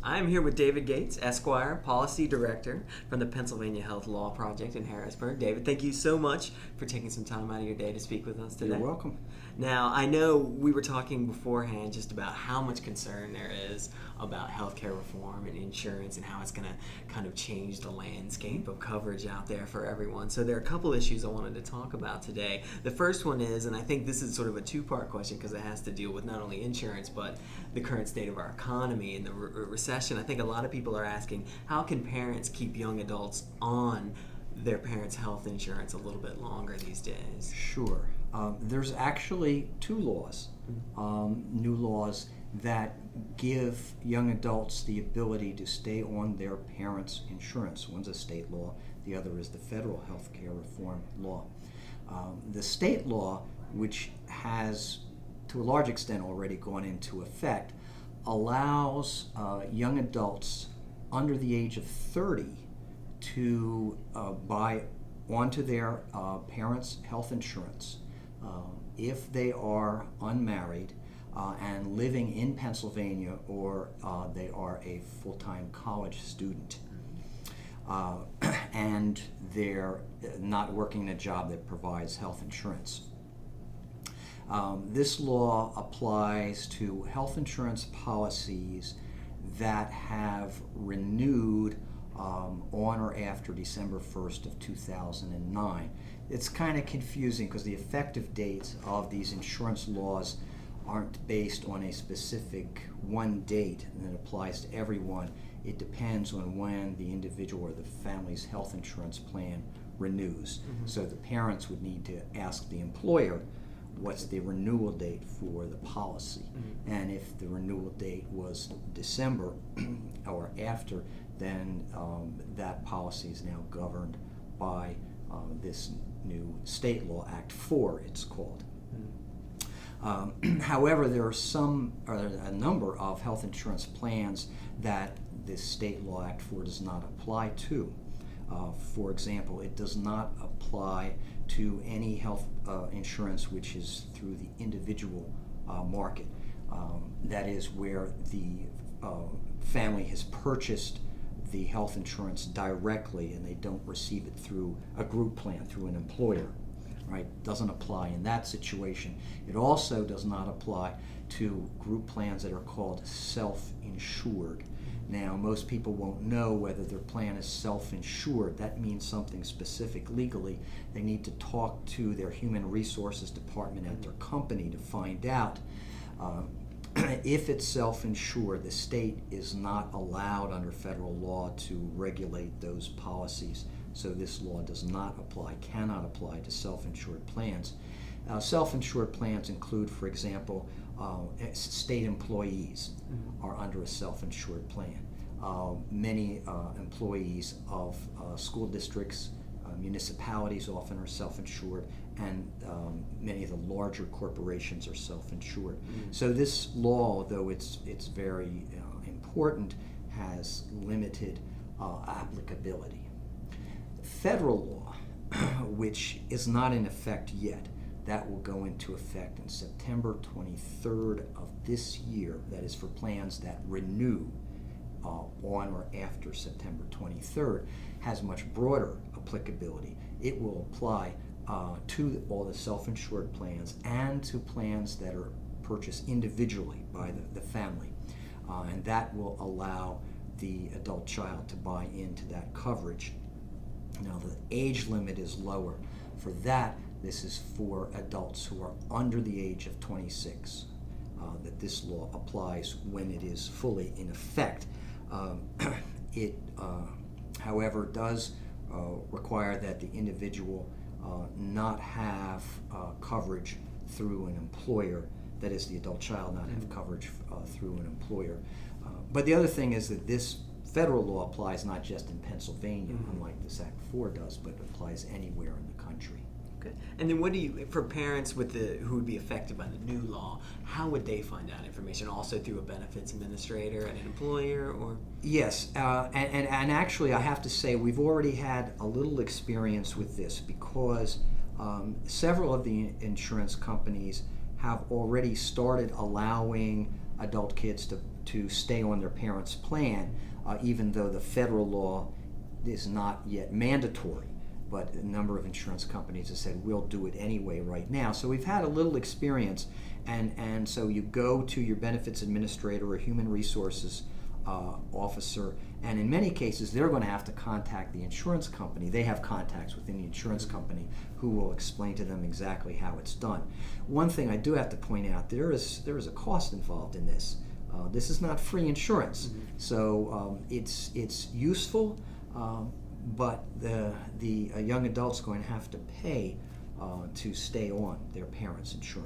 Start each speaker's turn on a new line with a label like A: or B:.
A: I'm here with David Gates, Esquire, Policy Director from the Pennsylvania Health Law Project in Harrisburg. David, thank you so much for taking some time out of your day to speak with us today.
B: You're welcome.
A: Now, I know we were talking beforehand just about how much concern there is about healthcare reform and insurance and how it's going to kind of change the landscape of coverage out there for everyone. So there are a couple issues I wanted to talk about today. The first one is, and I think this is sort of a two-part question because it has to deal with not only insurance but the current state of our economy and the recession. I think a lot of people are asking, how can parents keep young adults on their parents' health insurance a little bit longer these days?
B: Sure. There's actually two laws, new laws that give young adults the ability to stay on their parents' insurance. One's a state law, the other is the federal health care reform law. The state law, which has to a large extent already gone into effect, allows young adults under the age of 30 to buy onto their parents' health insurance if they are unmarried and living in Pennsylvania, or they are a full-time college student and they're not working a job that provides health insurance. This law applies to health insurance policies that have renewed on or after December 1st of 2009. It's kind of confusing because the effective dates of these insurance laws aren't based on a specific one date that applies to everyone. It depends on when the individual or the family's health insurance plan renews. So the parents would need to ask the employer what's the renewal date for the policy. And if the renewal date was December or after, then that policy is now governed by this new state law, Act 4 it's called. However, there are a number of health insurance plans that this state law, Act 4, does not apply to. For example, it does not apply to any health insurance which is through the individual market. That is where the family has purchased the health insurance directly and they don't receive it through a group plan, through an employer. Right? Doesn't apply in that situation. It also does not apply to group plans that are called self-insured. Now, most people won't know whether their plan is self-insured. That means something specific legally. They need to talk to their human resources department at their company to find out. If it's self-insured, the state is not allowed under federal law to regulate those policies. So this law does not apply, cannot apply to self-insured plans. Self-insured plans include, for example, state employees are under a self-insured plan. Many employees of school districts, municipalities often are self-insured, and many of the larger corporations are self-insured. So this law, although it's very important, has limited applicability. Federal law, which is not in effect yet, that will go into effect in September 23rd of this year. That is for plans that renew on or after September 23rd, has much broader applicability. It will apply to all the self-insured plans and to plans that are purchased individually by the family. And that will allow the adult child to buy into that coverage. Now, the age limit is lower. For that, this is for adults who are under the age of 26, that this law applies when it is fully in effect. It, however, does require that the individual not have coverage through an employer, that is, the adult child not have coverage through an employer. But the other thing is that this federal law applies not just in Pennsylvania, unlike this Act 4 does, but applies anywhere in the country.
A: Okay. And then what do you, for parents with who would be affected by the new law, how would they find out information? Also through a benefits administrator and an employer, or?
B: Yes, and actually I have to say we've already had a little experience with this because several of the insurance companies have already started allowing adult kids to stay on their parents' plan, even though the federal law is not yet mandatory. But a number of insurance companies have said, we'll do it anyway right now. So we've had a little experience, and so you go to your benefits administrator or human resources officer, and in many cases they're going to have to contact the insurance company. They have contacts within the insurance company who will explain to them exactly how it's done. One thing I do have to point out, there is a cost involved in this. This is not free insurance, so it's useful, but the young adult's going to have to pay to stay on their parents' insurance.